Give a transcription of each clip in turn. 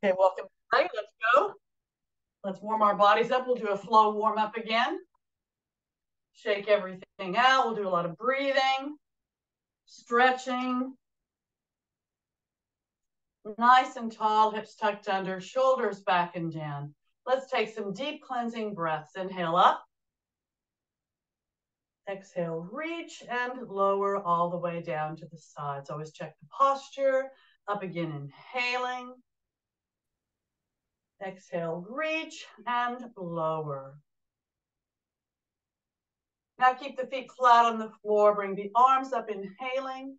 Okay, welcome. Right, let's go. Let's warm our bodies up. We'll do a flow warm up again. Shake everything out. We'll do a lot of breathing, stretching. Nice and tall, hips tucked under, shoulders back and down. Let's take some deep cleansing breaths. Inhale up. Exhale, reach and lower all the way down to the sides. Always check the posture. Up again, inhaling. Exhale, reach and lower. Now keep the feet flat on the floor. Bring the arms up, inhaling.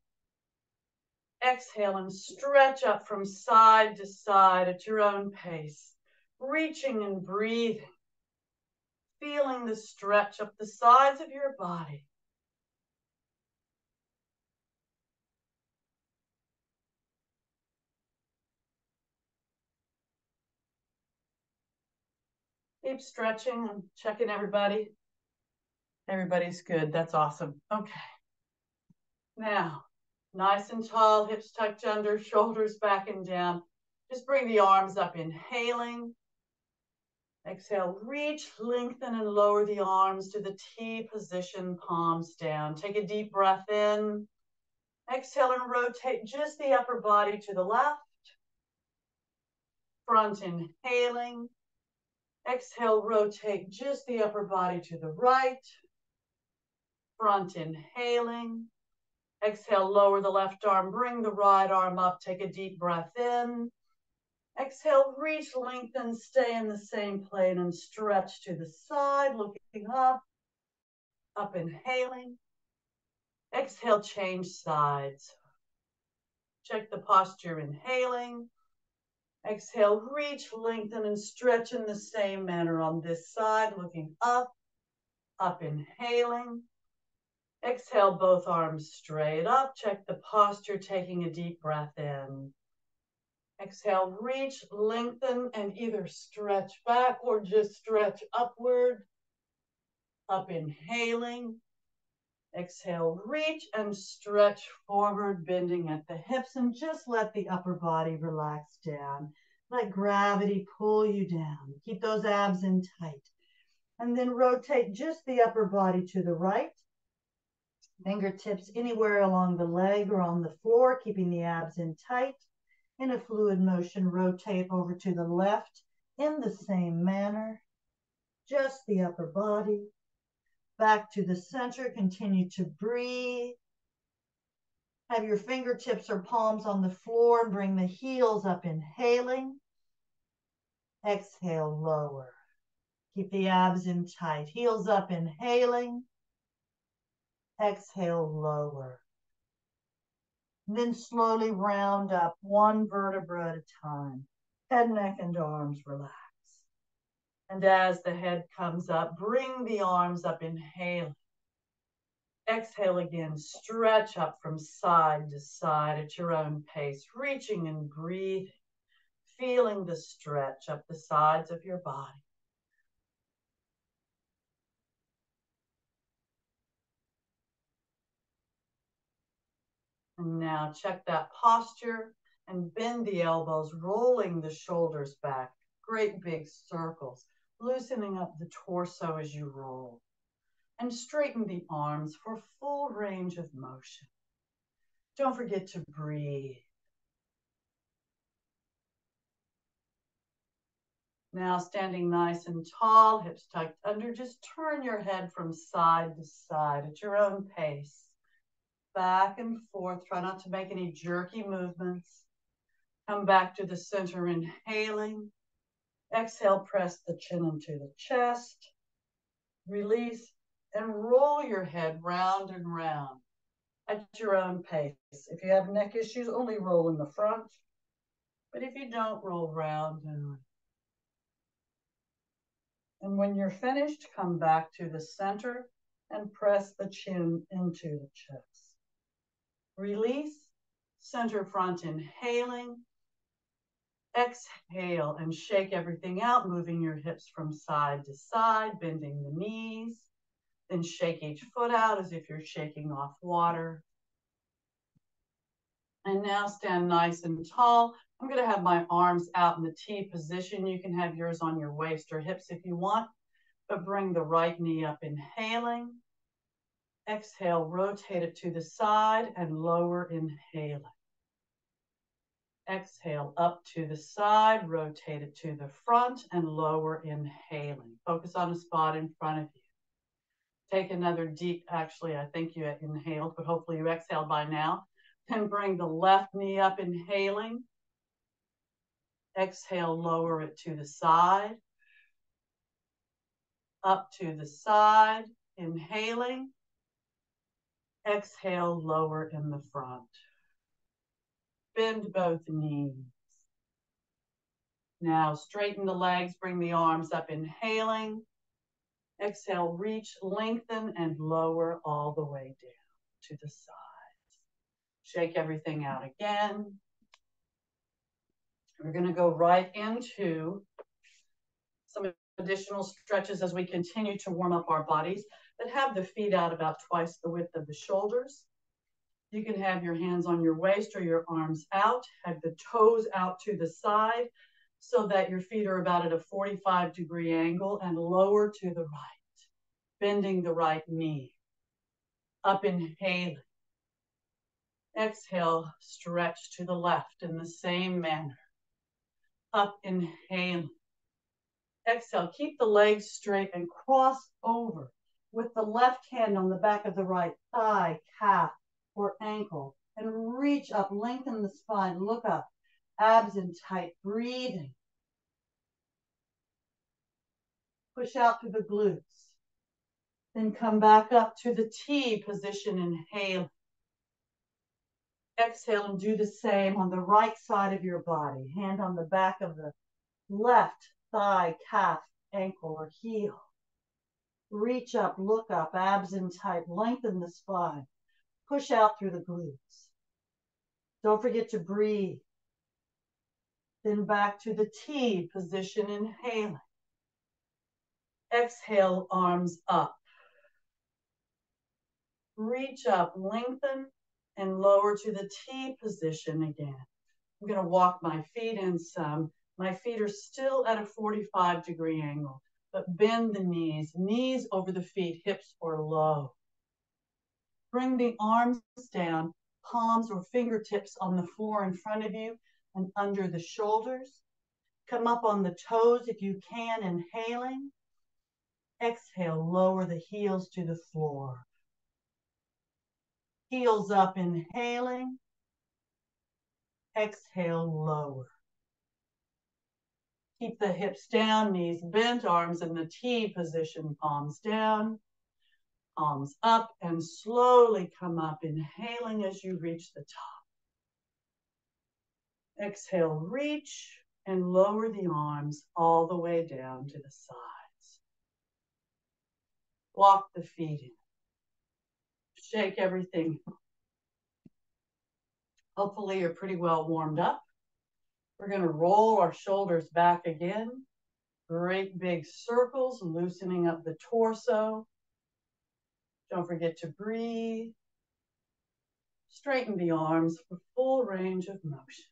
Exhale and stretch up from side to side at your own pace. Reaching and breathing. Feeling the stretch up the sides of your body. Keep stretching. I'm checking everybody. Everybody's good. That's awesome. Okay. Now, nice and tall, hips tucked under, shoulders back and down. Just bring the arms up, inhaling. Exhale, reach, lengthen, and lower the arms to the T position, palms down. Take a deep breath in. Exhale and rotate just the upper body to the left. Front inhaling. Exhale, rotate just the upper body to the right. Front inhaling. Exhale, lower the left arm, bring the right arm up, take a deep breath in. Exhale, reach, lengthen, stay in the same plane and stretch to the side, looking up. Up inhaling. Exhale, change sides. Check the posture, inhaling. Exhale, reach, lengthen, and stretch in the same manner on this side, looking up. Up inhaling. Exhale, both arms straight up. Check the posture, taking a deep breath in. Exhale, reach, lengthen, and either stretch back or just stretch upward. Up inhaling. Exhale, reach and stretch forward, bending at the hips, and just let the upper body relax down. Let gravity pull you down. Keep those abs in tight. And then rotate just the upper body to the right. Fingertips anywhere along the leg or on the floor, keeping the abs in tight. In a fluid motion, rotate over to the left in the same manner. Just the upper body. Back to the center, continue to breathe. Have your fingertips or palms on the floor and bring the heels up, inhaling. Exhale, lower. Keep the abs in tight. Heels up, inhaling. Exhale, lower. Then slowly round up one vertebra at a time. Head, neck, and arms relax. And as the head comes up, bring the arms up, inhale. Exhale again, stretch up from side to side at your own pace, reaching and breathing, feeling the stretch up the sides of your body. And now check that posture and bend the elbows, rolling the shoulders back, great big circles, loosening up the torso as you roll. And straighten the arms for full range of motion. Don't forget to breathe. Now standing nice and tall, hips tucked under, just turn your head from side to side at your own pace. Back and forth, try not to make any jerky movements. Come back to the center, inhaling. Exhale, press the chin into the chest. Release and roll your head round and round at your own pace. If you have neck issues, only roll in the front. But if you don't, roll round and round. And when you're finished, come back to the center and press the chin into the chest. Release, center front, inhaling. Exhale and shake everything out, moving your hips from side to side, bending the knees. Then shake each foot out as if you're shaking off water. And now stand nice and tall. I'm going to have my arms out in the T position. You can have yours on your waist or hips if you want, but bring the right knee up, inhaling. Exhale, rotate it to the side and lower, inhaling. Exhale, up to the side, rotate it to the front and lower, inhaling. Focus on a spot in front of you. Take another deep, actually, I think you inhaled, but hopefully you exhaled by now. Then bring the left knee up, inhaling. Exhale, lower it to the side. Up to the side, inhaling. Exhale, lower in the front. Bend both knees. Now straighten the legs, bring the arms up, inhaling. Exhale, reach, lengthen, and lower all the way down to the sides. Shake everything out again. We're going to go right into some additional stretches as we continue to warm up our bodies, but have the feet out about twice the width of the shoulders. You can have your hands on your waist or your arms out, have the toes out to the side so that your feet are about at a 45-degree angle and lower to the right, bending the right knee. Up, inhaling. Exhale, stretch to the left in the same manner. Up, inhaling. Exhale, keep the legs straight and cross over with the left hand on the back of the right thigh, calf, or ankle, and reach up, lengthen the spine, look up, abs in tight, breathing. Push out through the glutes. Then come back up to the T position, inhale. Exhale and do the same on the right side of your body. Hand on the back of the left thigh, calf, ankle, or heel. Reach up, look up, abs in tight, lengthen the spine. Push out through the glutes. Don't forget to breathe. Then back to the T position, inhaling. Exhale, arms up. Reach up, lengthen, and lower to the T position again. I'm going to walk my feet in some. My feet are still at a 45-degree angle, but bend the knees, knees over the feet, hips or low. Bring the arms down, palms or fingertips on the floor in front of you and under the shoulders. Come up on the toes if you can, inhaling. Exhale, lower the heels to the floor. Heels up, inhaling. Exhale, lower. Keep the hips down, knees bent, arms in the T position, palms down, palms up, and slowly come up, inhaling as you reach the top. Exhale, reach and lower the arms all the way down to the sides. Walk the feet in. Shake everything. Hopefully you're pretty well warmed up. We're going to roll our shoulders back again. Great big circles, loosening up the torso. Don't forget to breathe. Straighten the arms for full range of motion.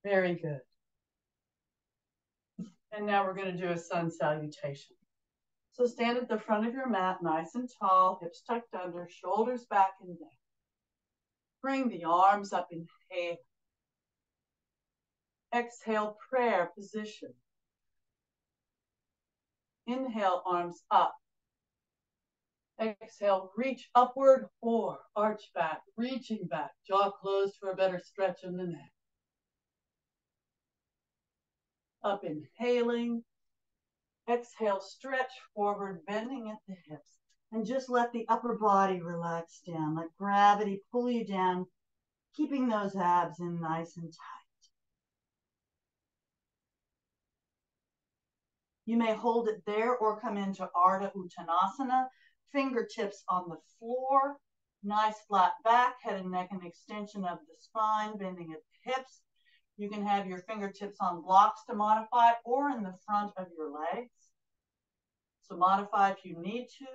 Very good. And now we're going to do a sun salutation. So stand at the front of your mat, nice and tall, hips tucked under, shoulders back and down. Bring the arms up, inhale. Exhale, prayer position. Inhale, arms up. Exhale, reach upward or arch back, reaching back, jaw closed for a better stretch in the neck. Up, inhaling. Exhale, stretch forward, bending at the hips. And just let the upper body relax down. Let gravity pull you down, keeping those abs in nice and tight. You may hold it there or come into Ardha Uttanasana. Fingertips on the floor. Nice flat back, head and neck, and extension of the spine, bending at the hips. You can have your fingertips on blocks to modify or in the front of your legs. So modify if you need to.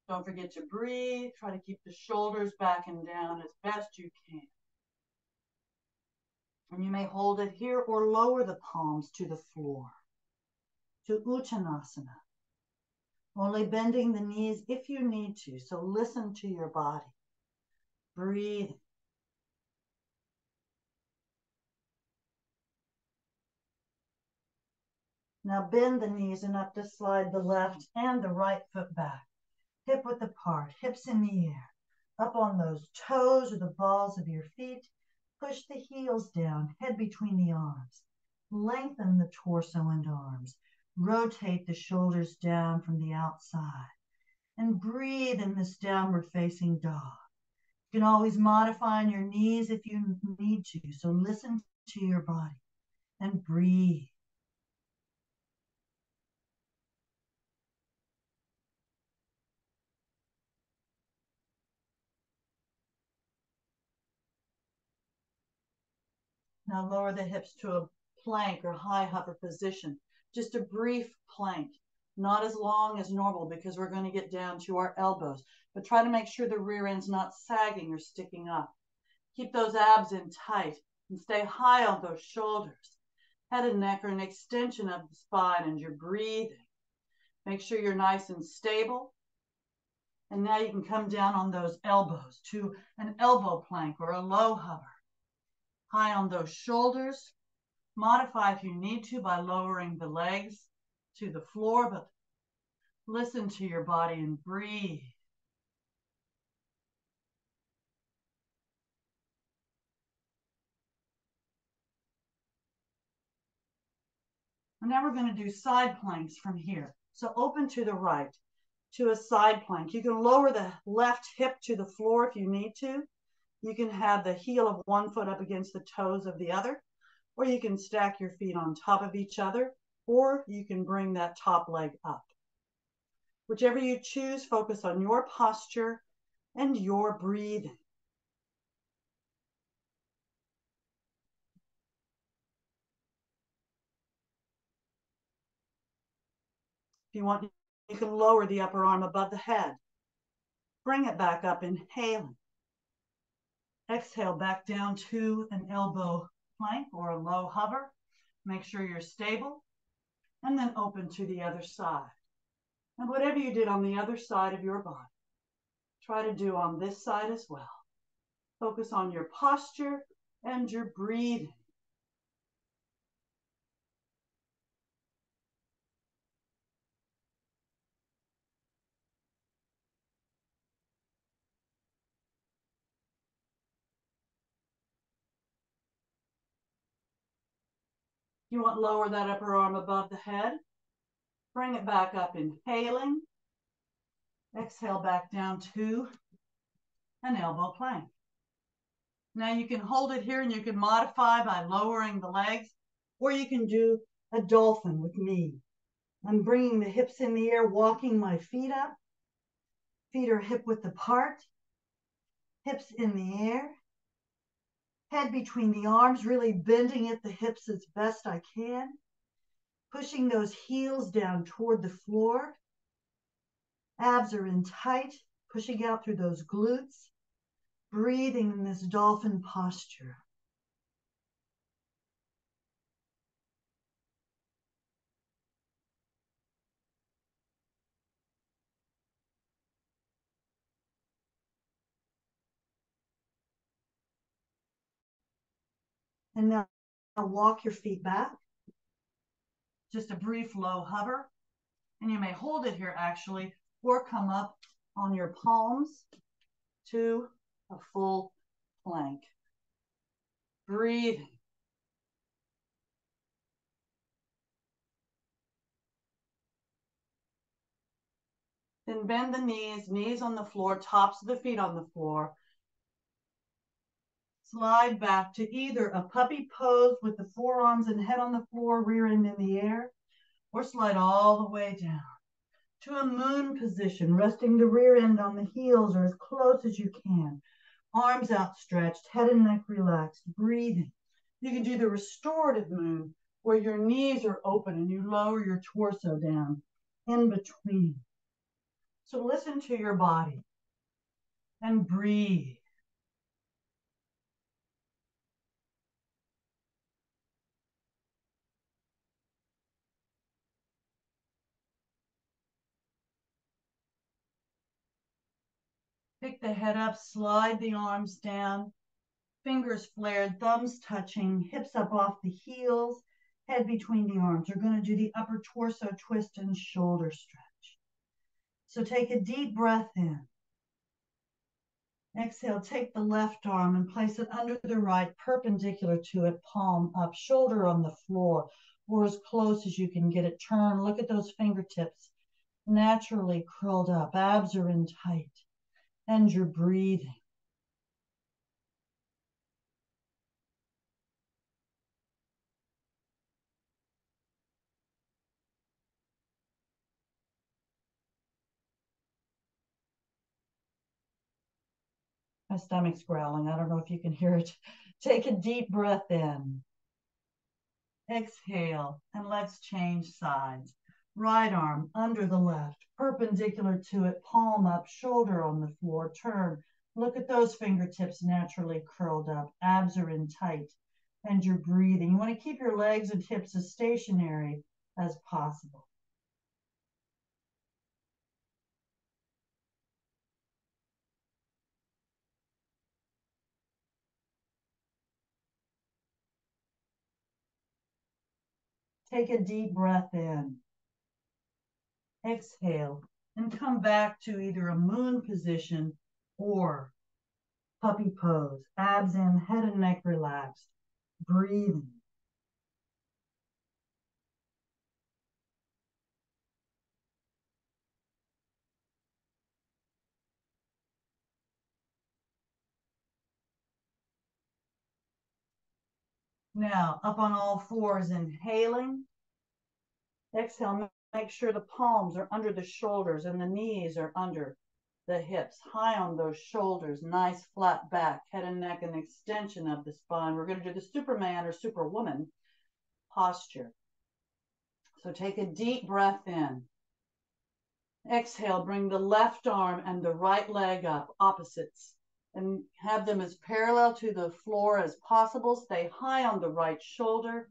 Don't forget to breathe. Try to keep the shoulders back and down as best you can. And you may hold it here or lower the palms to the floor, to Uttanasana. Only bending the knees if you need to. So listen to your body. Breathe. Now bend the knees enough to slide the left and the right foot back. Hip width apart, hips in the air. Up on those toes or the balls of your feet. Push the heels down, head between the arms. Lengthen the torso and arms. Rotate the shoulders down from the outside. And breathe in this downward facing dog. You can always modify on your knees if you need to. So listen to your body and breathe. Now lower the hips to a plank or high hover position. Just a brief plank, not as long as normal because we're going to get down to our elbows. But try to make sure the rear end's not sagging or sticking up. Keep those abs in tight and stay high on those shoulders. Head and neck are an extension of the spine and you're breathing. Make sure you're nice and stable. And now you can come down on those elbows to an elbow plank or a low hover. High on those shoulders. Modify if you need to by lowering the legs to the floor, but listen to your body and breathe. And now we're going to do side planks from here. So open to the right to a side plank. You can lower the left hip to the floor if you need to. You can have the heel of one foot up against the toes of the other, or you can stack your feet on top of each other, or you can bring that top leg up. Whichever you choose, focus on your posture and your breathing. If you want, you can lower the upper arm above the head. Bring it back up, inhaling. Exhale back down to an elbow plank or a low hover. Make sure you're stable. And then open to the other side. And whatever you did on the other side of your body, try to do on this side as well. Focus on your posture and your breathing. You want to lower that upper arm above the head. Bring it back up, inhaling. Exhale back down to an elbow plank. Now you can hold it here and you can modify by lowering the legs, or you can do a dolphin with me. I'm bringing the hips in the air, walking my feet up. Feet are hip width apart. Hips in the air. Head between the arms, really bending at the hips as best I can. Pushing those heels down toward the floor. Abs are in tight, pushing out through those glutes. Breathing in this dolphin posture. And now walk your feet back. Just a brief low hover. And you may hold it here actually, or come up on your palms to a full plank. Breathing. Then bend the knees, knees on the floor, tops of the feet on the floor. Slide back to either a puppy pose with the forearms and head on the floor, rear end in the air, or slide all the way down to a moon position, resting the rear end on the heels or as close as you can. Arms outstretched, head and neck relaxed, breathing. You can do the restorative moon where your knees are open and you lower your torso down. in between. So listen to your body and breathe. Pick the head up, slide the arms down, fingers flared, thumbs touching, hips up off the heels, head between the arms. We're going to do the upper torso twist and shoulder stretch. So take a deep breath in. Exhale, take the left arm and place it under the right, perpendicular to it, palm up, shoulder on the floor, or as close as you can get it. Turn, look at those fingertips, naturally curled up, abs are in tight, and you're breathing. My stomach's growling. I don't know if you can hear it. Take a deep breath in. Exhale, and let's change sides. Right arm under the left, perpendicular to it, palm up, shoulder on the floor. Turn. Look at those fingertips naturally curled up. Abs are in tight, and you're breathing. You want to keep your legs and hips as stationary as possible. Take a deep breath in. Exhale, and come back to either a moon position or puppy pose. Abs in, head and neck relaxed. Breathing. Now, up on all fours, inhaling. Exhale, make sure the palms are under the shoulders and the knees are under the hips. High on those shoulders, nice flat back, head and neck, an extension of the spine. We're going to do the Superman or Superwoman posture. So take a deep breath in. Exhale, bring the left arm and the right leg up, opposites, and have them as parallel to the floor as possible. Stay high on the right shoulder.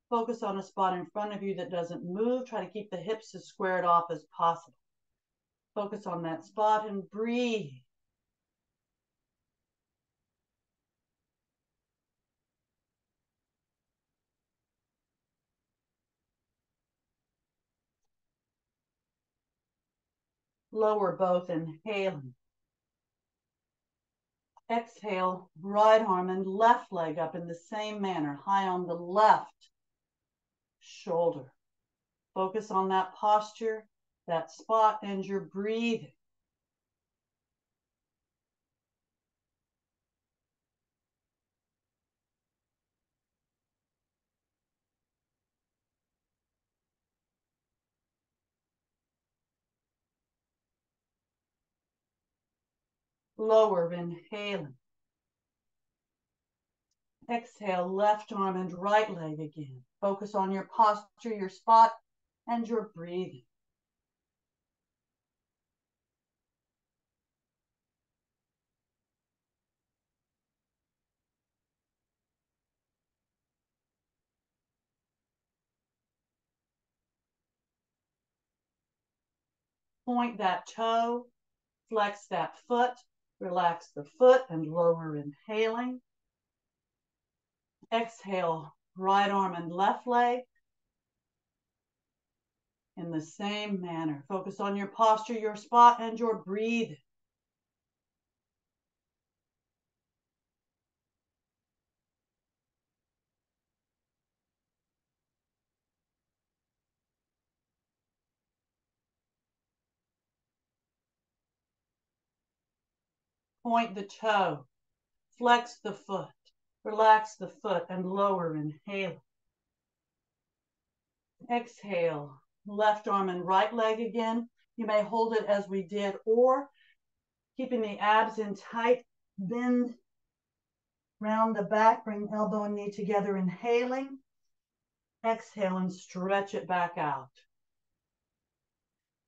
Focus on a spot in front of you that doesn't move. Try to keep the hips as squared off as possible. Focus on that spot and breathe. Lower both, inhaling. Exhale, right arm and left leg up in the same manner, high on the left shoulder. Focus on that posture, that spot, and you're breathing. Lower, inhaling. Exhale, left arm and right leg again. Focus on your posture, your spot, and your breathing. Point that toe, flex that foot, relax the foot, and lower, inhaling. Exhale, right arm and left leg in the same manner. Focus on your posture, your spot, and your breathing. Point the toe, flex the foot, relax the foot, and lower, inhale. Exhale, left arm and right leg again. You may hold it as we did, or keeping the abs in tight, bend round the back, bring elbow and knee together, inhaling. Exhale and stretch it back out.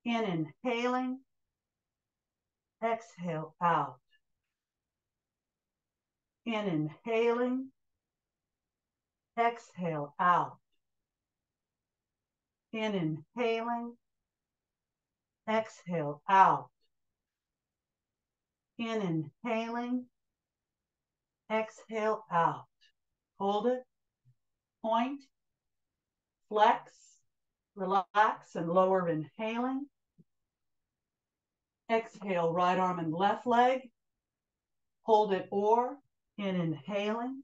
In, inhaling. Exhale, out. In, inhaling. Exhale, out. In, inhaling. Exhale, out. In, inhaling. Exhale, out. Hold it. Point. Flex. Relax and lower, inhaling. Exhale, right arm and left leg. Hold it or. In, inhaling.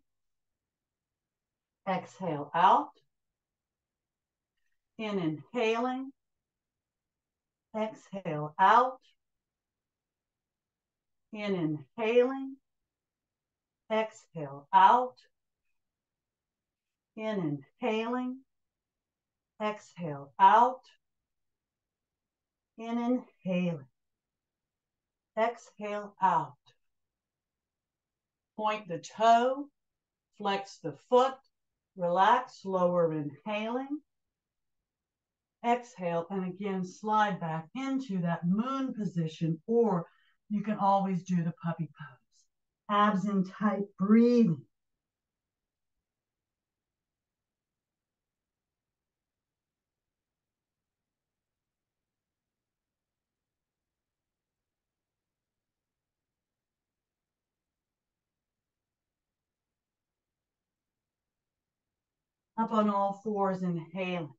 Exhale, out. In, inhaling. Exhale, out. In, inhaling. Exhale, out. In, inhaling. Exhale, out. In, inhaling. Exhale, out. Point the toe. Flex the foot. Relax, lower, inhaling. Exhale, and again, slide back into that moon position, or you can always do the puppy pose. Abs in tight, breathing. Up on all fours, inhaling.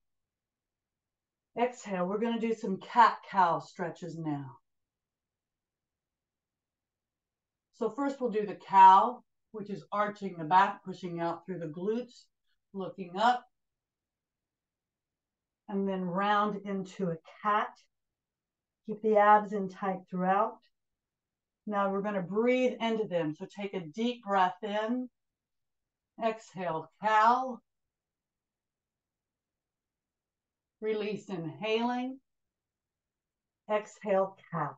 Exhale, we're going to do some cat-cow stretches now. So first we'll do the cow, which is arching the back, pushing out through the glutes, looking up, and then round into a cat. Keep the abs in tight throughout. Now we're going to breathe into them. So take a deep breath in. Exhale, cow. Release, inhaling. Exhale, cat.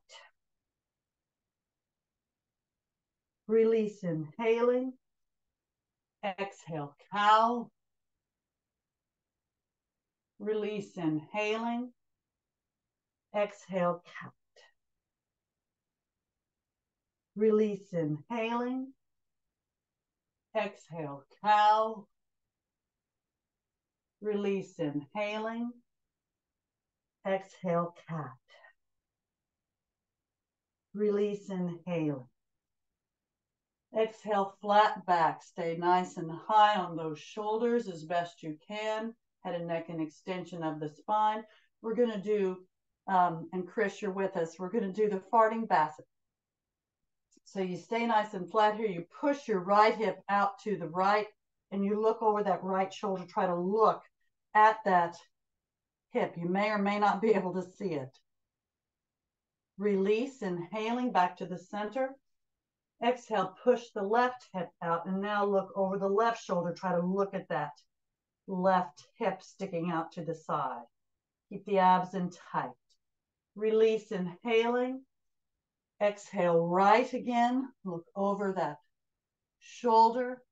Release, inhaling. Exhale, cow. Release, inhaling. Exhale, cat. Release, inhaling. Exhale, cow. Release, inhaling. Exhale, cat. Release, inhaling. Exhale, flat back. Stay nice and high on those shoulders as best you can. Head and neck and extension of the spine. We're going to do, and Chris, you're with us, we're going to do the farting basset. So you stay nice and flat here. You push your right hip out to the right, and you look over that right shoulder. Try to look at that hip. You may or may not be able to see it. Release, inhaling back to the center. Exhale, push the left hip out, and now look over the left shoulder. Try to look at that left hip sticking out to the side. Keep the abs in tight. Release, inhaling. Exhale, right again. Look over that shoulder.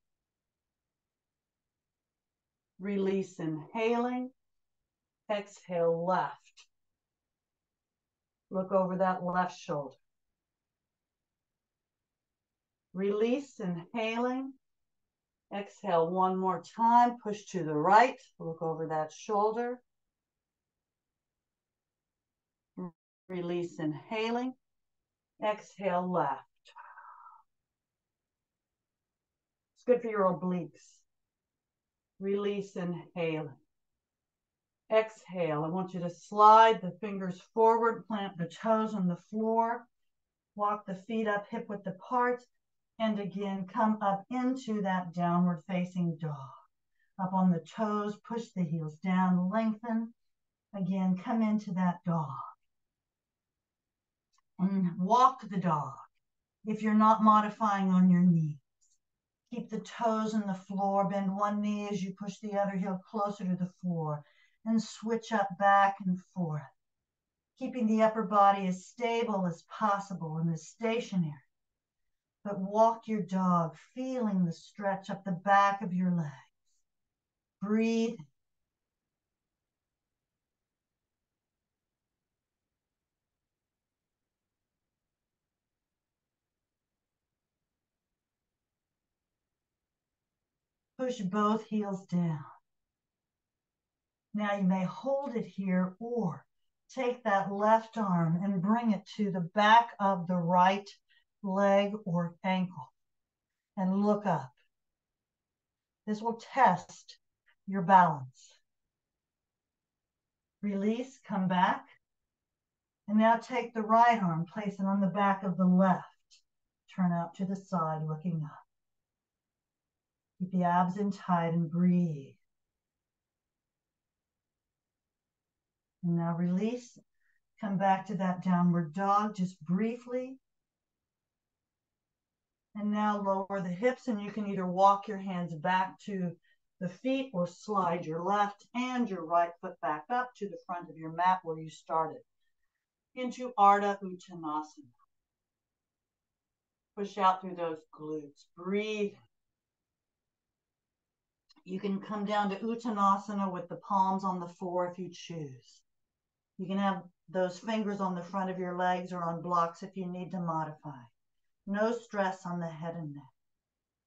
Release, inhaling. Exhale, left. Look over that left shoulder. Release, inhaling. Exhale one more time. Push to the right. Look over that shoulder. Release, inhaling. Exhale, left. It's good for your obliques. Release, inhaling. Exhale. I want you to slide the fingers forward, plant the toes on the floor, walk the feet up hip width apart, and again, come up into that downward facing dog. Up on the toes, push the heels down, lengthen. Again, come into that dog. And walk the dog. If you're not modifying on your knees, keep the toes on the floor, bend one knee as you push the other heel closer to the floor, and switch up back and forth, keeping the upper body as stable as possible and as stationary. But walk your dog, feeling the stretch up the back of your legs. Breathe. Push both heels down. Now you may hold it here or take that left arm and bring it to the back of the right leg or ankle and look up. This will test your balance. Release, come back. And now take the right arm, place it on the back of the left. Turn out to the side, looking up. Keep the abs in tight and breathe. And now release. Come back to that downward dog just briefly. And now lower the hips, and you can either walk your hands back to the feet or slide your left and your right foot back up to the front of your mat where you started. Into Ardha Uttanasana. Push out through those glutes. Breathe. You can come down to Uttanasana with the palms on the floor if you choose. You can have those fingers on the front of your legs or on blocks if you need to modify. No stress on the head and neck.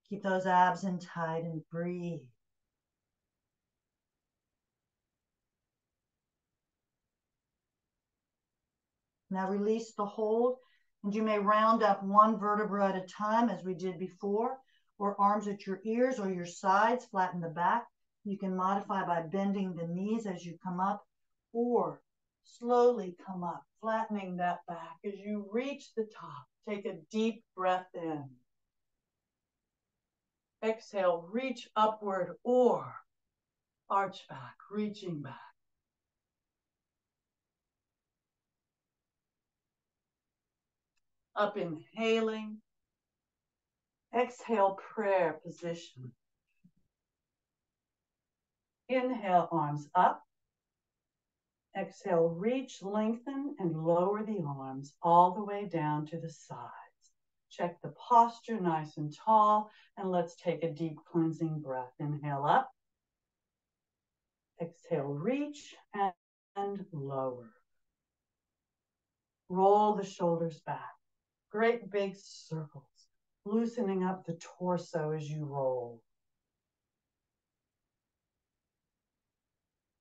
Keep those abs in tight and breathe. Now release the hold, and you may round up one vertebra at a time as we did before, or arms at your ears or your sides, flatten the back. You can modify by bending the knees as you come up, or slowly come up, flattening that back. As you reach the top, take a deep breath in. Exhale, reach upward or arch back, reaching back. Up, inhaling. Exhale, prayer position. Inhale, arms up. Exhale, reach, lengthen, and lower the arms all the way down to the sides. Check the posture, nice and tall, and let's take a deep cleansing breath. Inhale up. Exhale, reach and lower. Roll the shoulders back. Great big circles, loosening up the torso as you roll.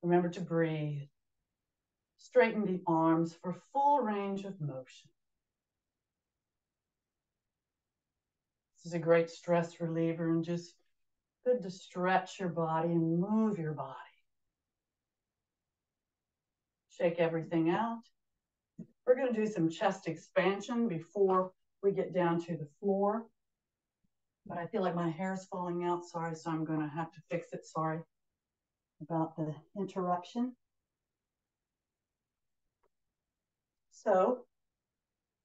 Remember to breathe. Straighten the arms for full range of motion. This is a great stress reliever and just good to stretch your body and move your body. Shake everything out. We're going to do some chest expansion before we get down to the floor. But I feel like my hair is falling out. Sorry, so I'm going to have to fix it. Sorry about the interruption. So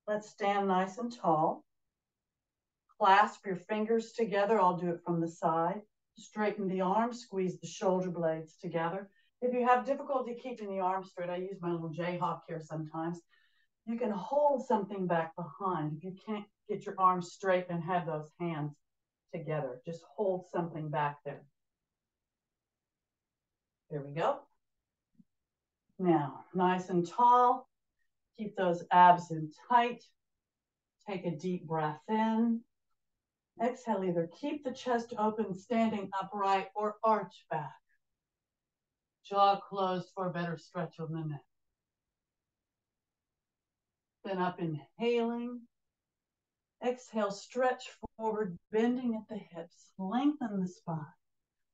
let's stand nice and tall. Clasp your fingers together. I'll do it from the side. Straighten the arms, squeeze the shoulder blades together. If you have difficulty keeping the arms straight, I use my little Jayhawk here sometimes. You can hold something back behind. If you can't get your arms straight and have those hands together, just hold something back there. There we go. Now, nice and tall. Keep those abs in tight. Take a deep breath in. Exhale, either keep the chest open, standing upright, or arch back. Jaw closed for a better stretch on the neck. Then up, inhaling. Exhale, stretch forward, bending at the hips. Lengthen the spine.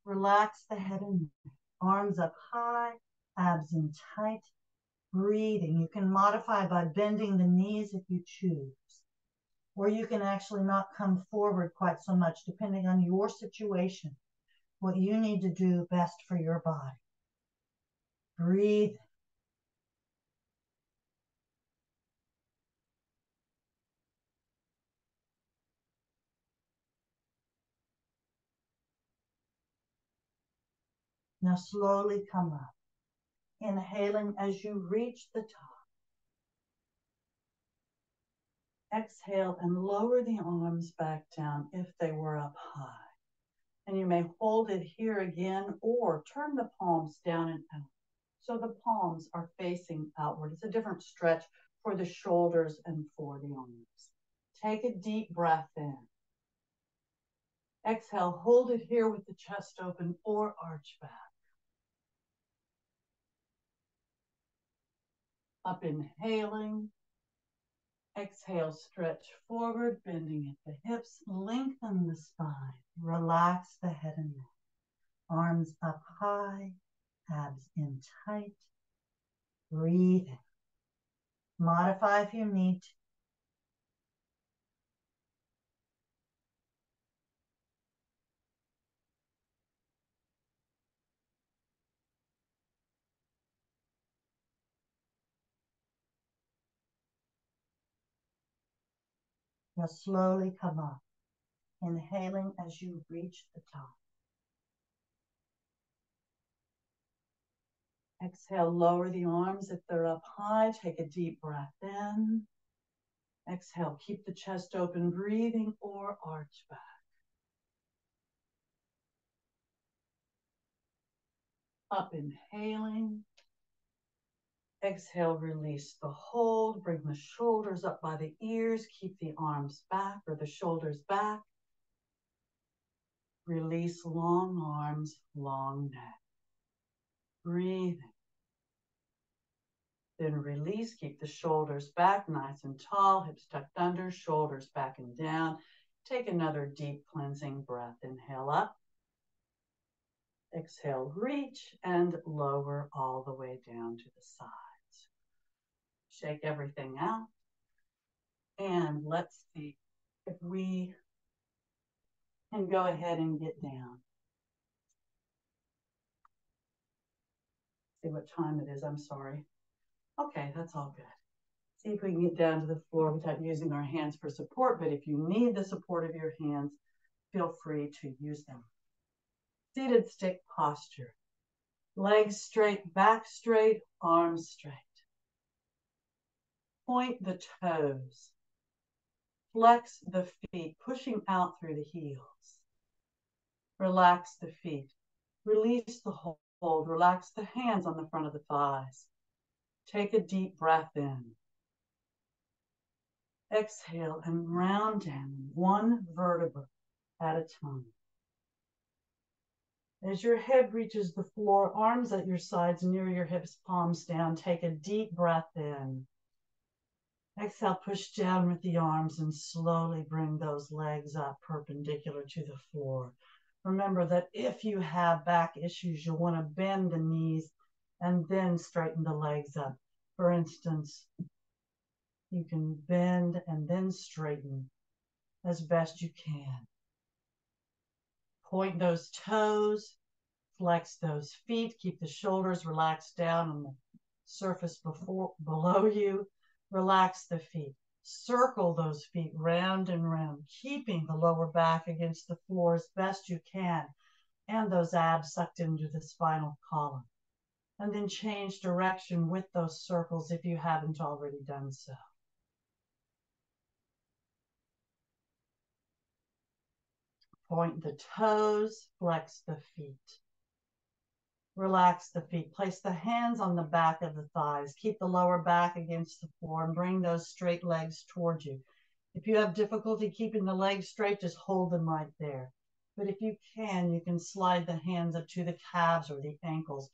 Relax the head and neck. Arms up high, abs in tight. Breathing. You can modify by bending the knees if you choose. Or you can actually not come forward quite so much, depending on your situation, what you need to do best for your body. Breathe. Now slowly come up, inhaling as you reach the top. Exhale and lower the arms back down if they were up high. And you may hold it here again or turn the palms down and out. So the palms are facing outward. It's a different stretch for the shoulders and for the arms. Take a deep breath in. Exhale, hold it here with the chest open or arch back. Up inhaling. Exhale, stretch forward, bending at the hips, lengthen the spine, relax the head and neck. Arms up high, abs in tight. Breathe in. Modify if you need to. Now slowly come up, inhaling as you reach the top. Exhale, lower the arms if they're up high. Take a deep breath in. Exhale, keep the chest open, breathing or arch back. Up inhaling. Exhale, release the hold. Bring the shoulders up by the ears. Keep the arms back or the shoulders back. Release long arms, long neck. Breathing. Then release, keep the shoulders back, nice and tall, hips tucked under, shoulders back and down. Take another deep cleansing breath. Inhale up. Exhale, reach and lower all the way down to the sides. Shake everything out. And let's see if we can go ahead and get down. See what time it is, I'm sorry. Okay, that's all good. See if we can get down to the floor without using our hands for support, but if you need the support of your hands, feel free to use them. Seated stick posture. Legs straight, back straight, arms straight. Point the toes. Flex the feet, pushing out through the heels. Relax the feet. Release the hold. Relax the hands on the front of the thighs. Take a deep breath in. Exhale and round down one vertebra at a time. As your head reaches the floor, arms at your sides near your hips, palms down, take a deep breath in. Exhale, push down with the arms and slowly bring those legs up perpendicular to the floor. Remember that if you have back issues, you'll want to bend the knees and then straighten the legs up. For instance, you can bend and then straighten as best you can. Point those toes, flex those feet, keep the shoulders relaxed down on the surface below you. Relax the feet. Circle those feet round and round, keeping the lower back against the floor as best you can, and those abs sucked into the spinal column. And then change direction with those circles if you haven't already done so. Point the toes, flex the feet. Relax the feet. Place the hands on the back of the thighs. Keep the lower back against the floor and bring those straight legs towards you. If you have difficulty keeping the legs straight, just hold them right there. But if you can slide the hands up to the calves or the ankles,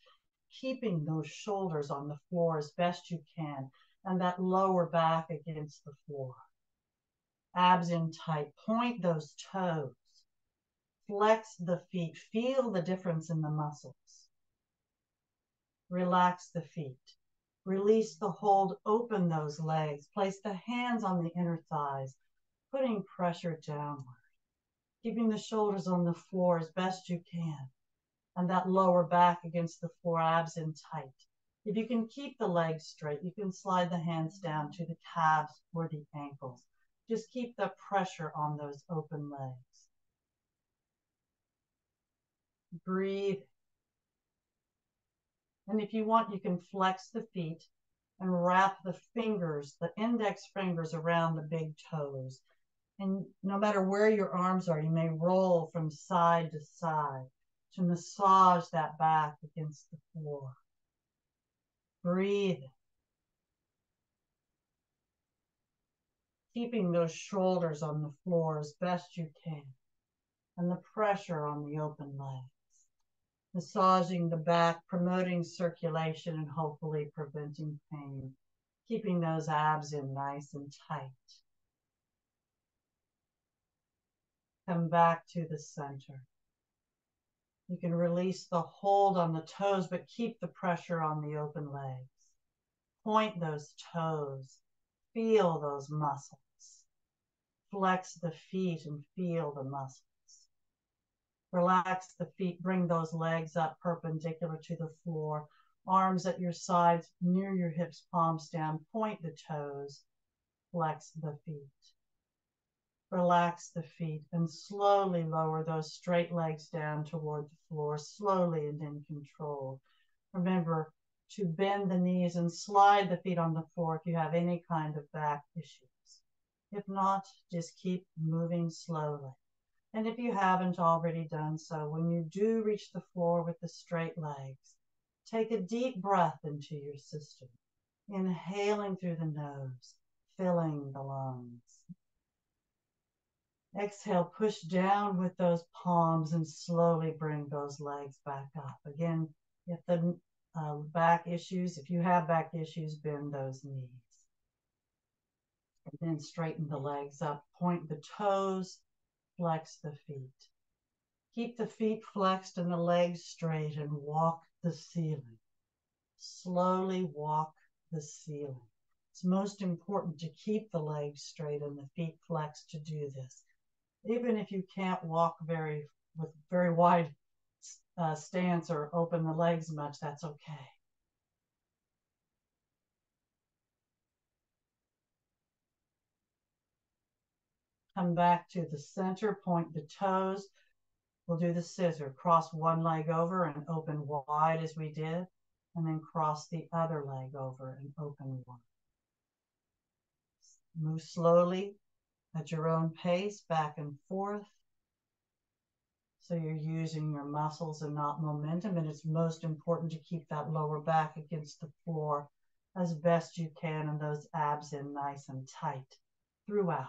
keeping those shoulders on the floor as best you can, and that lower back against the floor. Abs in tight. Point those toes. Flex the feet. Feel the difference in the muscles. Relax the feet. Release the hold. Open those legs. Place the hands on the inner thighs, putting pressure downward. Keeping the shoulders on the floor as best you can. And that lower back against the floor, abs in tight. If you can keep the legs straight, you can slide the hands down to the calves or the ankles. Just keep the pressure on those open legs. Breathe. And if you want, you can flex the feet and wrap the fingers, the index fingers around the big toes. And no matter where your arms are, you may roll from side to side to massage that back against the floor. Breathe. Keeping those shoulders on the floor as best you can. and the pressure on the open legs. Massaging the back, promoting circulation, and hopefully preventing pain. Keeping those abs in nice and tight. Come back to the center. You can release the hold on the toes, but keep the pressure on the open legs. Point those toes. Feel those muscles. Flex the feet and feel the muscles. Relax the feet. Bring those legs up perpendicular to the floor. Arms at your sides, near your hips, palms down. Point the toes. Flex the feet. Relax the feet and slowly lower those straight legs down toward the floor, slowly and in control. Remember to bend the knees and slide the feet on the floor if you have any kind of back issues. If not, just keep moving slowly. And if you haven't already done so, when you do reach the floor with the straight legs, take a deep breath into your system, inhaling through the nose, filling the lungs. Exhale, push down with those palms and slowly bring those legs back up. Again, if the back issues, if you have back issues, bend those knees. And then straighten the legs up, point the toes, flex the feet. Keep the feet flexed and the legs straight and walk the ceiling. Slowly walk the ceiling. It's most important to keep the legs straight and the feet flexed to do this. Even if you can't walk with very wide stance or open the legs much, that's okay. Come back to the center, point the toes. We'll do the scissor. Cross one leg over and open wide as we did, and then cross the other leg over and open wide. Move slowly at your own pace, back and forth. So you're using your muscles and not momentum, and it's most important to keep that lower back against the floor as best you can and those abs in nice and tight throughout.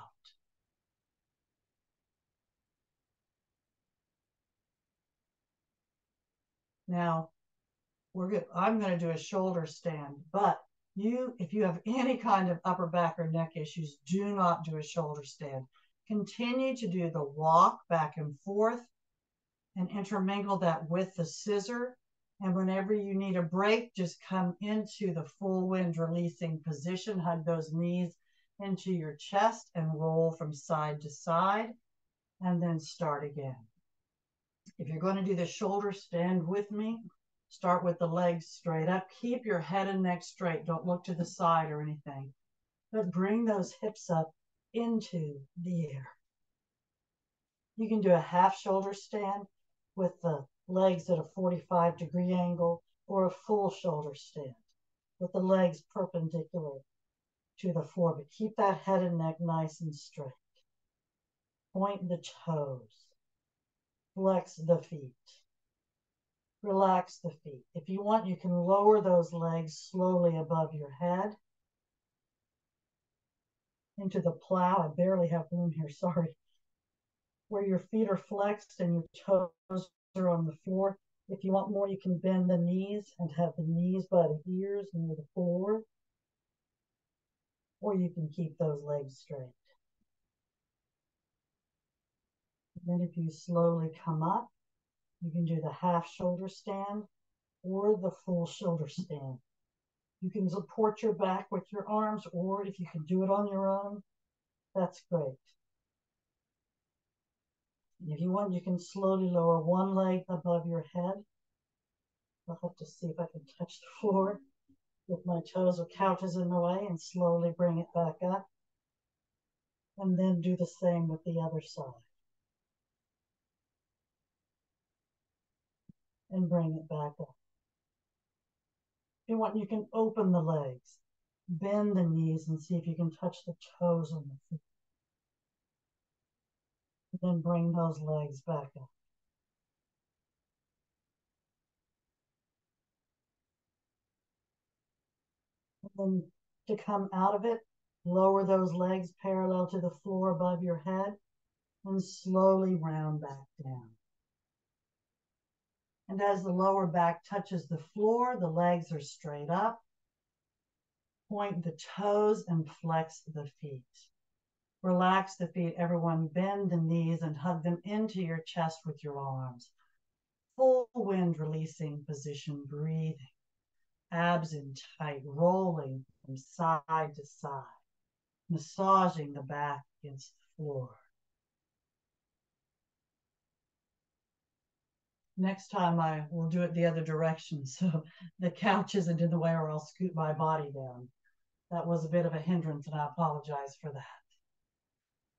Now, I'm going to do a shoulder stand, but if you have any kind of upper back or neck issues, do not do a shoulder stand. Continue to do the walk back and forth and intermingle that with the scissor. And whenever you need a break, just come into the full wind releasing position, hug those knees into your chest and roll from side to side, and then start again. If you're going to do the shoulder stand with me, start with the legs straight up. Keep your head and neck straight. Don't look to the side or anything, but bring those hips up into the air. You can do a half shoulder stand with the legs at a 45-degree angle, or a full shoulder stand with the legs perpendicular to the floor, but keep that head and neck nice and straight. Point the toes. Flex the feet. Relax the feet. If you want, you can lower those legs slowly above your head into the plow. I barely have room here, sorry. Where your feet are flexed and your toes are on the floor. If you want more, you can bend the knees and have the knees by the ears near the floor. Or you can keep those legs straight. And then if you slowly come up, you can do the half shoulder stand or the full shoulder stand. You can support your back with your arms, or if you can do it on your own, that's great. And if you want, you can slowly lower one leg above your head. I'll have to see if I can touch the floor with my toes or couch is in the way, and slowly bring it back up. And then do the same with the other side. And bring it back up. If you want, you can open the legs, bend the knees, and see if you can touch the toes on the feet. And then bring those legs back up. And then to come out of it, lower those legs parallel to the floor above your head and slowly round back down. And as the lower back touches the floor, the legs are straight up. Point the toes and flex the feet. Relax the feet. Everyone bend the knees and hug them into your chest with your arms. Full wind releasing position, breathing. Abs in tight, rolling from side to side. Massaging the back against the floor. Next time I will do it the other direction so the couch isn't in the way, or I'll scoot my body down. That was a bit of a hindrance and I apologize for that.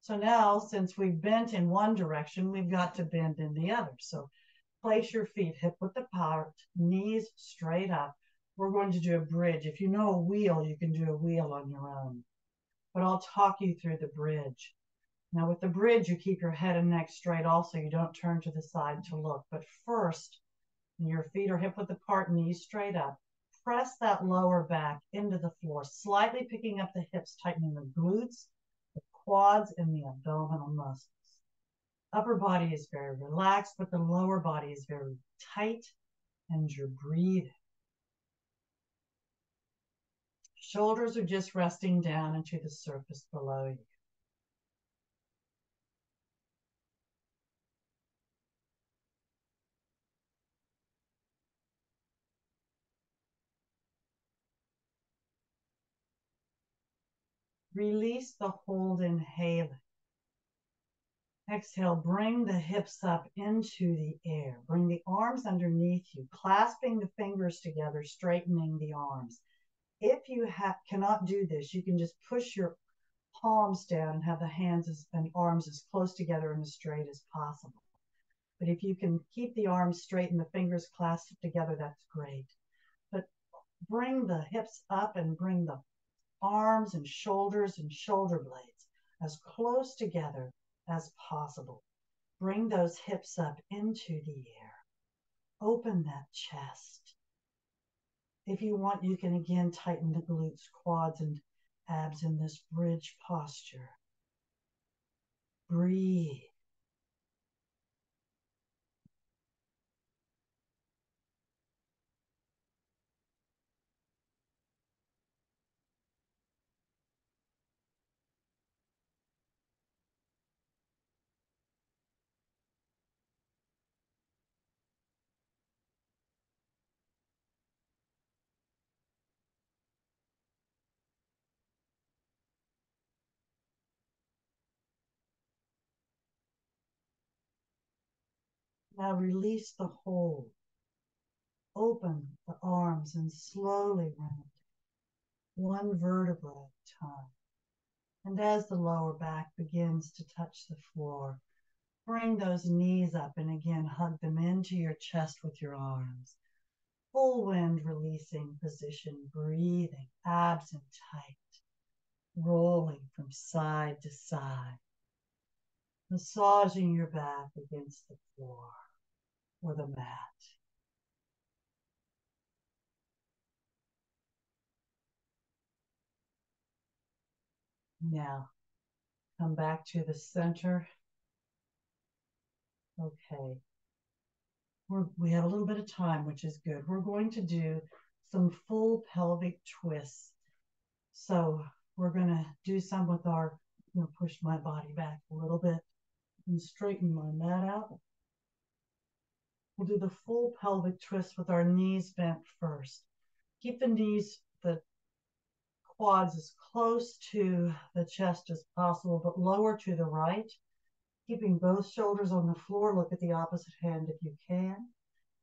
So now, since we've bent in one direction, we've got to bend in the other. So place your feet hip width apart, knees straight up. We're going to do a bridge. If you know a wheel, you can do a wheel on your own. But I'll talk you through the bridge. Now with the bridge, you keep your head and neck straight also. You don't turn to the side to look. But first, your feet are hip width apart, knees straight up. Press that lower back into the floor, slightly picking up the hips, tightening the glutes, the quads, and the abdominal muscles. Upper body is very relaxed, but the lower body is very tight, and you're breathing. Shoulders are just resting down into the surface below you. Release the hold, inhaling. Exhale, bring the hips up into the air. Bring the arms underneath you, clasping the fingers together, straightening the arms. If you cannot do this, you can just push your palms down and have the hands and arms as close together and as straight as possible. But if you can keep the arms straight and the fingers clasped together, that's great. But bring the hips up and bring the arms and shoulders and shoulder blades as close together as possible. Bring those hips up into the air. Open that chest. If you want, you can again tighten the glutes, quads, and abs in this bridge posture. Breathe. Now release the hold. Open the arms and slowly round, one vertebra at a time. And as the lower back begins to touch the floor, bring those knees up and again hug them into your chest with your arms. Full wind releasing position, breathing, abs in tight, rolling from side to side, massaging your back against the floor or the mat. Now, come back to the center. Okay. We have a little bit of time, which is good. We're going to do some full pelvic twists. So we're going to do some with our, push my body back a little bit and straighten my mat out. We'll do the full pelvic twist with our knees bent first. Keep the knees, the quads as close to the chest as possible, but lower to the right. Keeping both shoulders on the floor, look at the opposite hand if you can.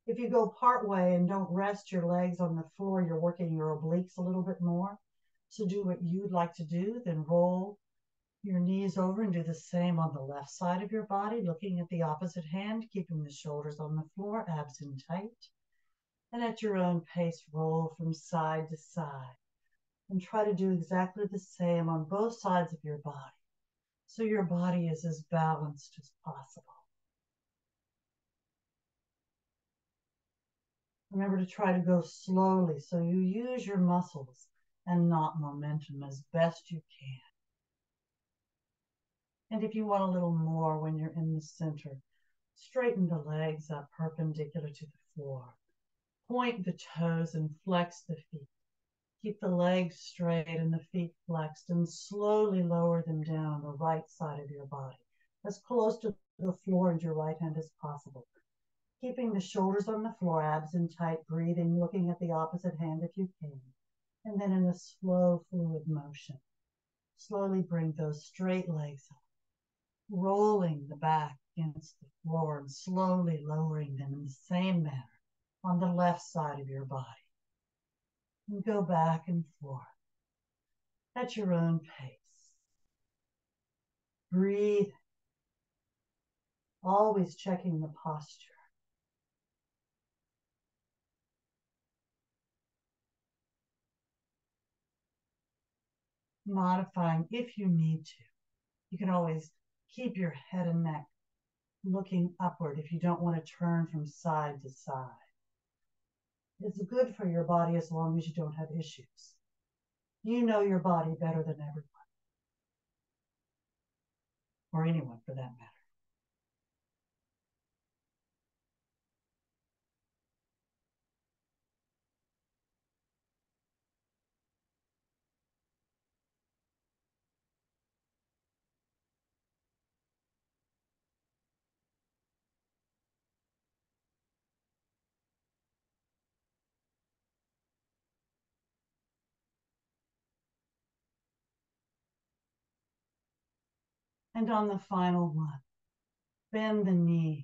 If you go part way and don't rest your legs on the floor, you're working your obliques a little bit more. So do what you'd like to do, then roll your knees over and do the same on the left side of your body, looking at the opposite hand, keeping the shoulders on the floor, abs in tight. And at your own pace, roll from side to side. And try to do exactly the same on both sides of your body, so your body is as balanced as possible. Remember to try to go slowly so you use your muscles and not momentum as best you can. And if you want a little more when you're in the center, straighten the legs up perpendicular to the floor. Point the toes and flex the feet. Keep the legs straight and the feet flexed, and slowly lower them down the right side of your body, as close to the floor and your right hand as possible. Keeping the shoulders on the floor, abs in tight breathing, looking at the opposite hand if you can. And then in a slow, fluid motion, slowly bring those straight legs up, rolling the back against the floor and slowly lowering them in the same manner on the left side of your body. And go back and forth at your own pace. Breathe, always checking the posture. Modifying if you need to. You can always keep your head and neck looking upward if you don't want to turn from side to side. It's good for your body as long as you don't have issues. You know your body better than everyone, or anyone for that matter. And on the final one, bend the knees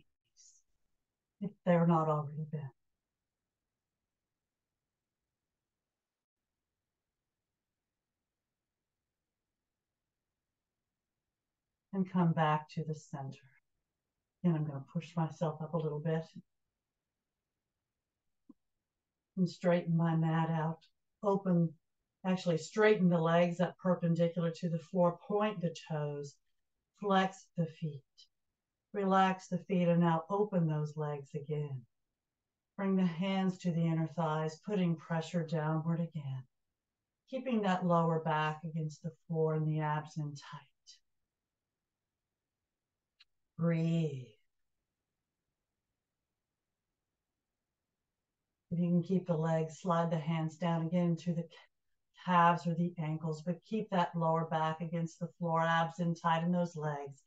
if they're not already bent. And come back to the center. And I'm going to push myself up a little bit and straighten my mat out. Actually straighten the legs up perpendicular to the floor, point the toes, flex the feet. Relax the feet and now open those legs again. Bring the hands to the inner thighs, putting pressure downward again. Keeping that lower back against the floor and the abs in tight. Breathe. If you can keep the legs, slide the hands down again to the calves or the ankles, but keep that lower back against the floor, abs in tight, and those legs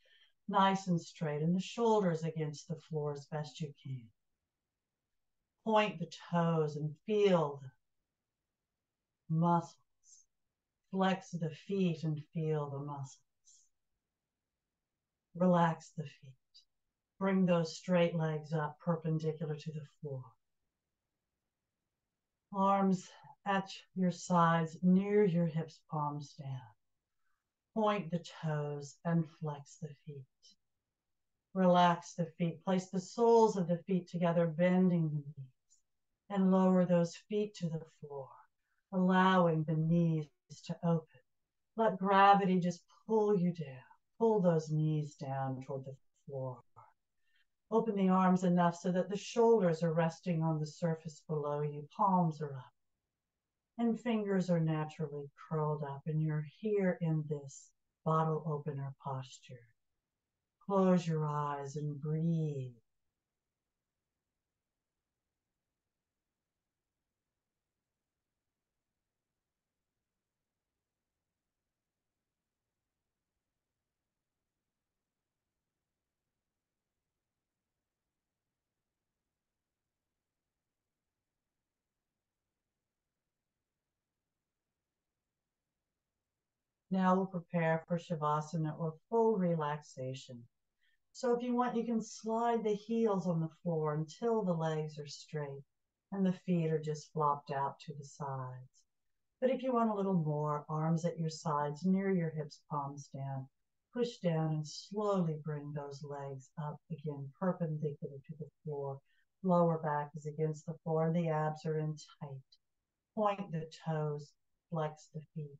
nice and straight, and the shoulders against the floor as best you can. Point the toes and feel the muscles. Flex the feet and feel the muscles. Relax the feet. Bring those straight legs up perpendicular to the floor. Arms at your sides, near your hips, palms down. Point the toes and flex the feet. Relax the feet. Place the soles of the feet together, bending the knees, and lower those feet to the floor, allowing the knees to open. Let gravity just pull you down. Pull those knees down toward the floor. Open the arms enough so that the shoulders are resting on the surface below you. Palms are up. And fingers are naturally curled up, and you're here in this bottle opener posture. Close your eyes and breathe. Now we'll prepare for Shavasana, or full relaxation. So if you want, you can slide the heels on the floor until the legs are straight and the feet are just flopped out to the sides. But if you want a little more, arms at your sides, near your hips, palms down, push down and slowly bring those legs up again, perpendicular to the floor. Lower back is against the floor and the abs are in tight. Point the toes, flex the feet.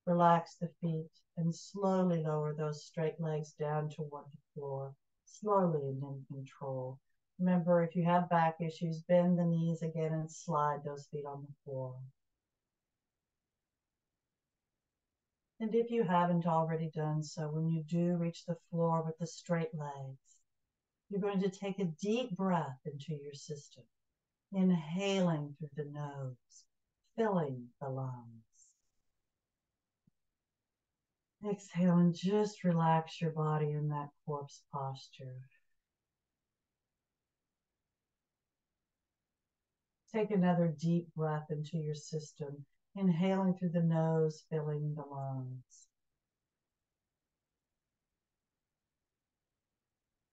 Relax the feet and slowly lower those straight legs down toward the floor, slowly and in control. Remember, if you have back issues, bend the knees again and slide those feet on the floor. And if you haven't already done so, when you do reach the floor with the straight legs, you're going to take a deep breath into your system, inhaling through the nose, filling the lungs. Exhale and just relax your body in that corpse posture. Take another deep breath into your system, inhaling through the nose, filling the lungs.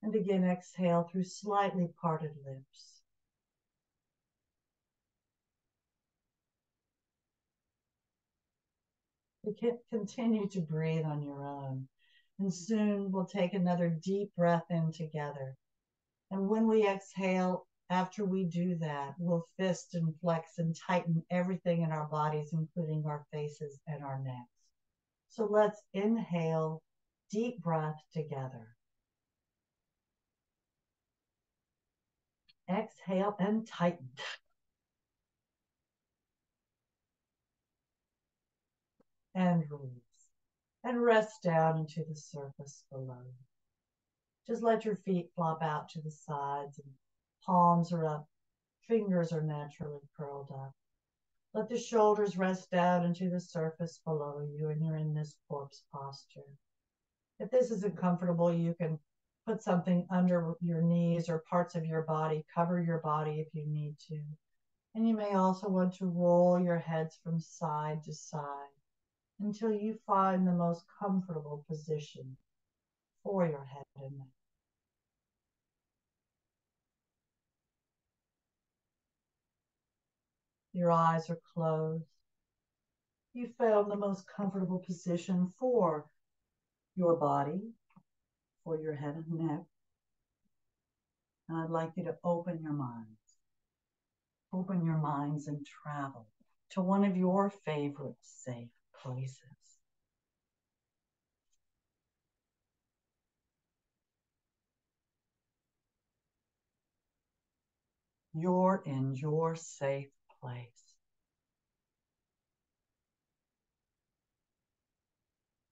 And again, exhale through slightly parted lips. You can continue to breathe on your own. And soon we'll take another deep breath in together. And when we exhale, after we do that, we'll fist and flex and tighten everything in our bodies, including our faces and our necks. So let's inhale, deep breath together. Exhale and tighten. And release. And rest down into the surface below. Just let your feet flop out to the sides and palms are up. Fingers are naturally curled up. Let the shoulders rest down into the surface below you, and you're in this corpse posture. If this isn't comfortable, you can put something under your knees or parts of your body. Cover your body if you need to. And you may also want to roll your heads from side to side until you find the most comfortable position for your head and neck. Your eyes are closed. You found the most comfortable position for your body, for your head and neck. And I'd like you to open your minds. Open your minds and travel to one of your favorite safe places. You're in your safe place.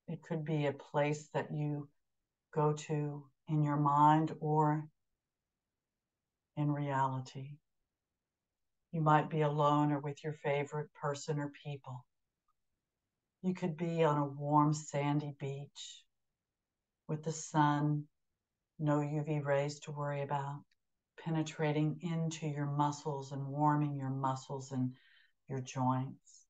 It could be a place that you go to in your mind or in reality. You might be alone or with your favorite person or people. You could be on a warm, sandy beach with the sun, no UV rays to worry about, penetrating into your muscles and warming your muscles and your joints.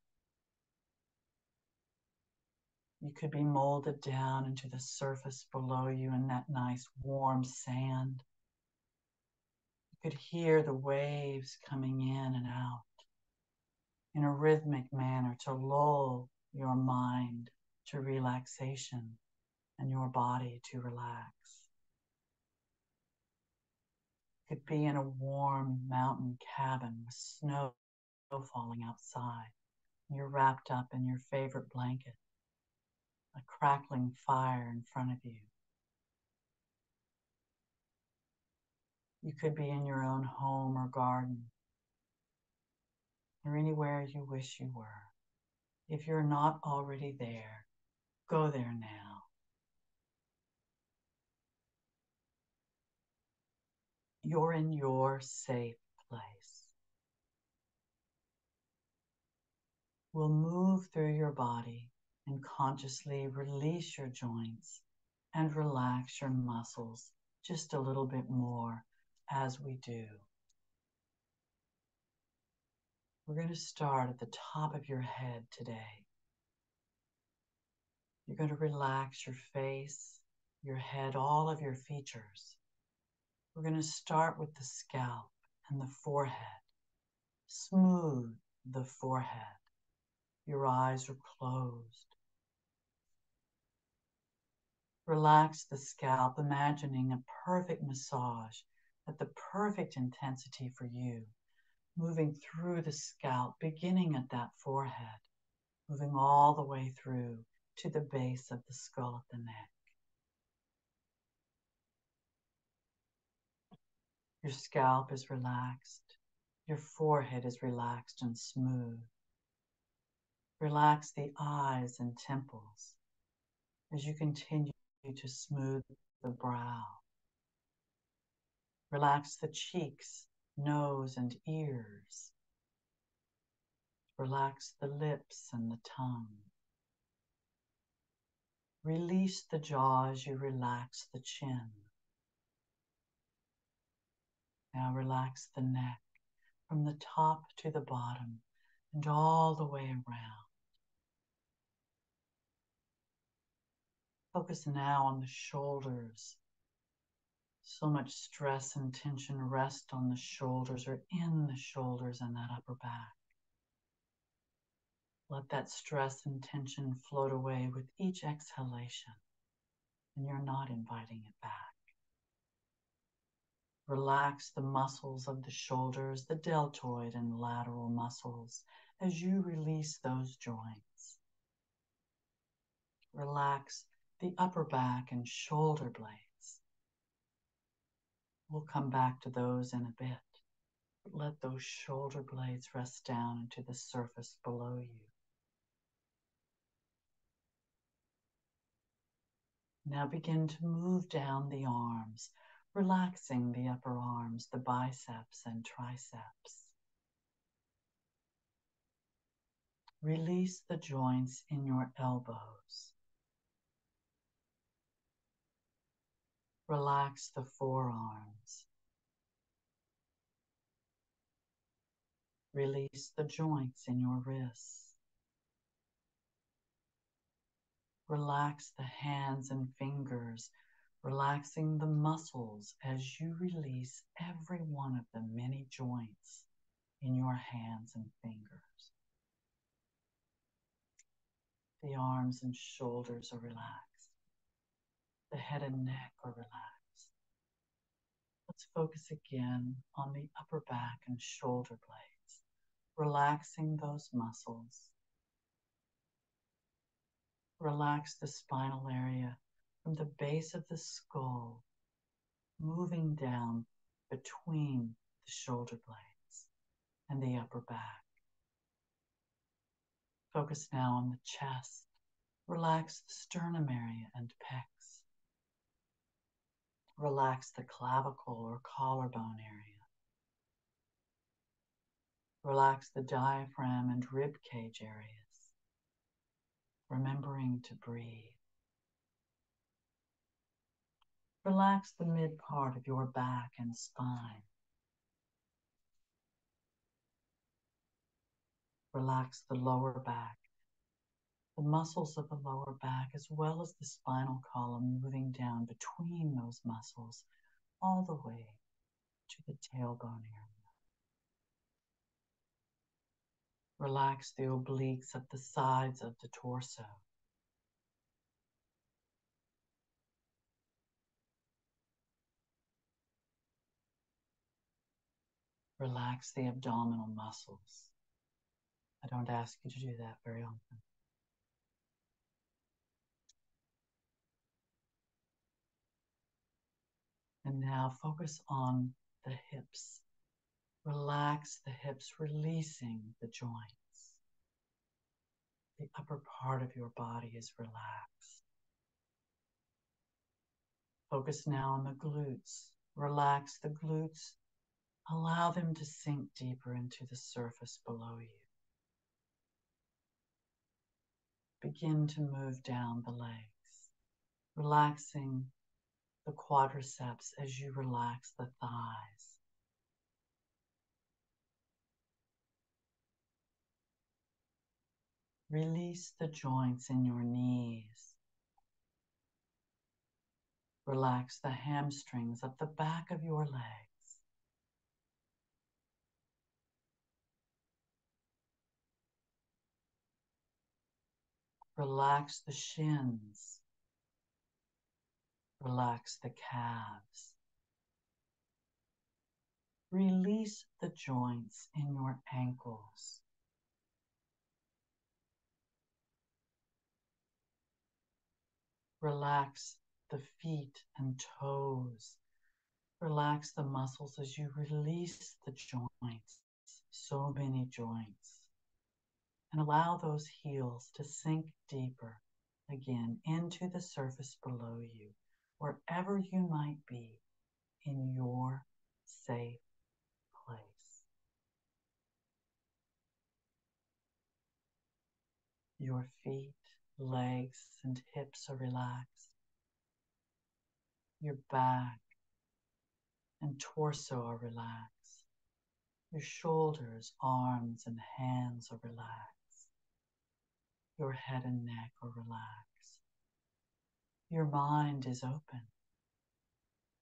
You could be molded down into the surface below you in that nice warm sand. You could hear the waves coming in and out in a rhythmic manner to lull your mind to relaxation and your body to relax. You could be in a warm mountain cabin with snow falling outside. You're wrapped up in your favorite blanket, a crackling fire in front of you. You could be in your own home or garden, or anywhere you wish you were. If you're not already there, go there now. You're in your safe place. We'll move through your body and consciously release your joints and relax your muscles just a little bit more as we do. We're going to start at the top of your head today. You're going to relax your face, your head, all of your features. We're going to start with the scalp and the forehead. Smooth the forehead. Your eyes are closed. Relax the scalp, imagining a perfect massage at the perfect intensity for you, moving through the scalp, beginning at that forehead, moving all the way through to the base of the skull at the neck. Your scalp is relaxed. Your forehead is relaxed and smooth. Relax the eyes and temples as you continue to smooth the brow. Relax the cheeks, nose, and ears. Relax the lips and the tongue. Release the jaw as you relax the chin. Now relax the neck from the top to the bottom and all the way around. Focus now on the shoulders. So much stress and tension rest on the shoulders or in the shoulders and that upper back. Let that stress and tension float away with each exhalation, and you're not inviting it back. Relax the muscles of the shoulders, the deltoid and lateral muscles, as you release those joints. Relax the upper back and shoulder blades. We'll come back to those in a bit. But let those shoulder blades rest down into the surface below you. Now begin to move down the arms, relaxing the upper arms, the biceps and triceps. Release the joints in your elbows. Relax the forearms. Release the joints in your wrists. Relax the hands and fingers, relaxing the muscles as you release every one of the many joints in your hands and fingers. The arms and shoulders are relaxed. The head and neck are relaxed. Let's focus again on the upper back and shoulder blades, relaxing those muscles. Relax the spinal area from the base of the skull, moving down between the shoulder blades and the upper back. Focus now on the chest. Relax the sternum area and pecs. Relax the clavicle or collarbone area. Relax the diaphragm and rib cage areas, remembering to breathe. Relax the mid part of your back and spine. Relax the lower back, the muscles of the lower back, as well as the spinal column moving down between those muscles all the way to the tailbone area. Relax the obliques of the sides of the torso. Relax the abdominal muscles. I don't ask you to do that very often. And now focus on the hips. Relax the hips, releasing the joints. The upper part of your body is relaxed. Focus now on the glutes. Relax the glutes. Allow them to sink deeper into the surface below you. Begin to move down the legs, relaxing the quadriceps as you relax the thighs. Release the joints in your knees. Relax the hamstrings up the back of your legs. Relax the shins. Relax the calves. Release the joints in your ankles. Relax the feet and toes. Relax the muscles as you release the joints. So many joints. and allow those heels to sink deeper again into the surface below you, wherever you might be in your safe place. Your feet, legs, and hips are relaxed. Your back and torso are relaxed. Your shoulders, arms, and hands are relaxed. Your head and neck are relaxed. Your mind is open.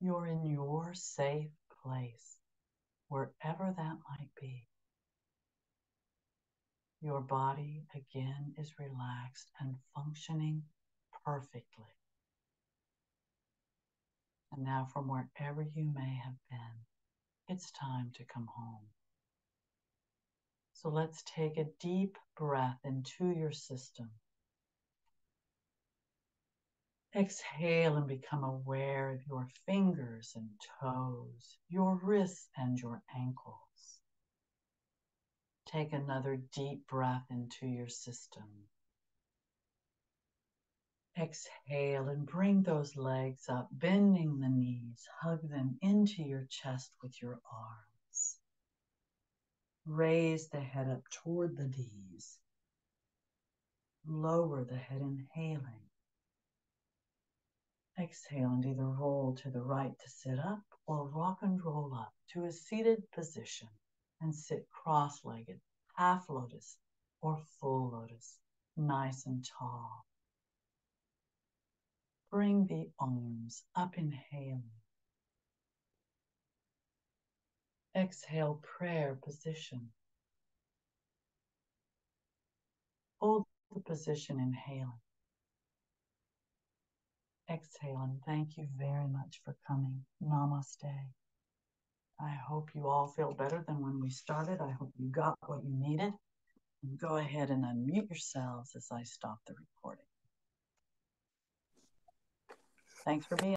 You're in your safe place, wherever that might be. Your body again is relaxed and functioning perfectly. And now, from wherever you may have been, it's time to come home. So let's take a deep breath into your system. Exhale and become aware of your fingers and toes, your wrists and your ankles. Take another deep breath into your system. Exhale and bring those legs up, bending the knees. Hug them into your chest with your arms. Raise the head up toward the knees. Lower the head, inhaling. Exhale and either roll to the right to sit up or rock and roll up to a seated position and sit cross-legged, half lotus or full lotus, nice and tall. Bring the arms up, inhaling. Exhale, prayer position. Hold the position, inhaling. Exhale, and thank you very much for coming. Namaste. I hope you all feel better than when we started. I hope you got what you needed. And go ahead and unmute yourselves as I stop the recording. Thanks for being